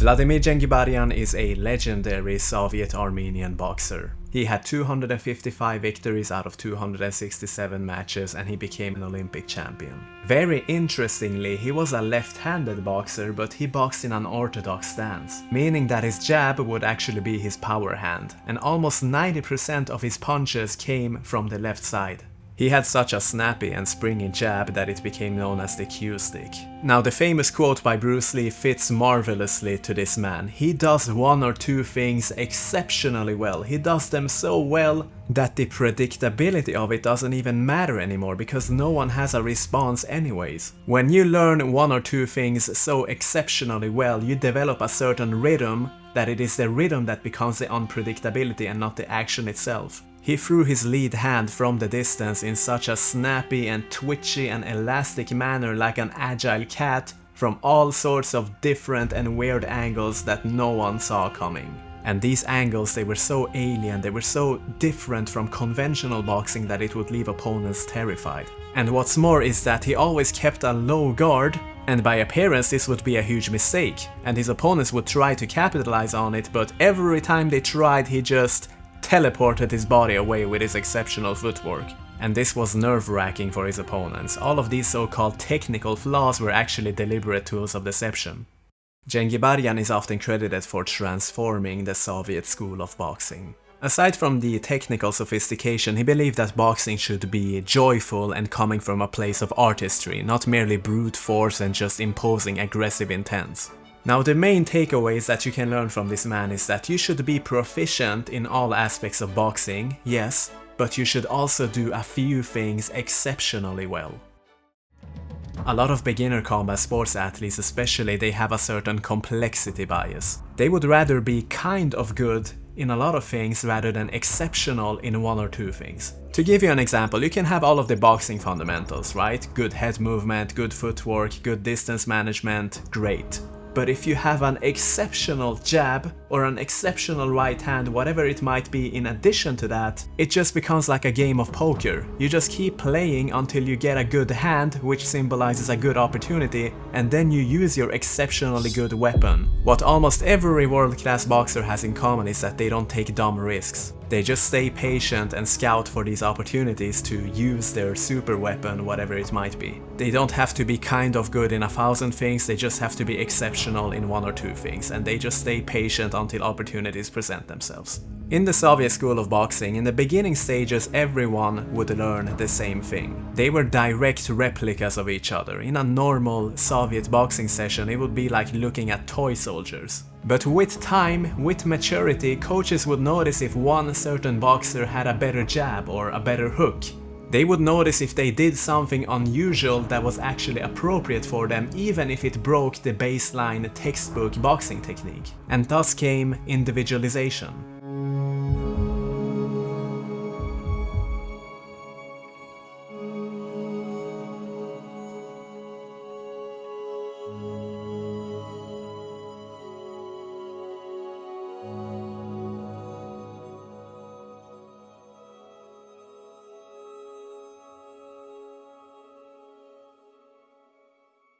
Vladimir Yengibaryan is a legendary Soviet-Armenian boxer. He had 255 victories out of 267 matches and he became an Olympic champion. Very interestingly, he was a left-handed boxer, but he boxed in an orthodox stance, meaning that his jab would actually be his power hand, and almost 90% of his punches came from the left side. He had such a snappy and springy jab that it became known as the Q stick. Now, the famous quote by Bruce Lee fits marvelously to this man. He does one or two things exceptionally well. He does them so well that the predictability of it doesn't even matter anymore because no one has a response anyways. When you learn one or two things so exceptionally well, you develop a certain rhythm that it is the rhythm that becomes the unpredictability and not the action itself. He threw his lead hand from the distance in such a snappy and twitchy and elastic manner like an agile cat from all sorts of different and weird angles that no one saw coming. And these angles, they were so alien, they were so different from conventional boxing that it would leave opponents terrified. And what's more is that he always kept a low guard, and by appearance this would be a huge mistake, and his opponents would try to capitalize on it, but every time they tried he just teleported his body away with his exceptional footwork. And this was nerve-wracking for his opponents. All of these so-called technical flaws were actually deliberate tools of deception. Yengibaryan is often credited for transforming the Soviet school of boxing. Aside from the technical sophistication, he believed that boxing should be joyful and coming from a place of artistry, not merely brute force and just imposing aggressive intent. Now, the main takeaways that you can learn from this man is that you should be proficient in all aspects of boxing, yes, but you should also do a few things exceptionally well. A lot of beginner combat sports athletes especially, they have a certain complexity bias. They would rather be kind of good in a lot of things rather than exceptional in one or two things. To give you an example, you can have all of the boxing fundamentals, right? Good head movement, good footwork, good distance management, great. But if you have an exceptional jab or an exceptional right hand, whatever it might be in addition to that, it just becomes like a game of poker. You just keep playing until you get a good hand, which symbolizes a good opportunity, and then you use your exceptionally good weapon. What almost every world-class boxer has in common is that they don't take dumb risks. They just stay patient and scout for these opportunities to use their super weapon, whatever it might be. They don't have to be kind of good in 1,000 things, they just have to be exceptional in one or two things, and they just stay patient until opportunities present themselves. In the Soviet school of boxing, in the beginning stages, everyone would learn the same thing. They were direct replicas of each other. In a normal Soviet boxing session, it would be like looking at toy soldiers. But with time, with maturity, coaches would notice if one certain boxer had a better jab or a better hook. They would notice if they did something unusual that was actually appropriate for them, even if it broke the baseline textbook boxing technique. And thus came individualization.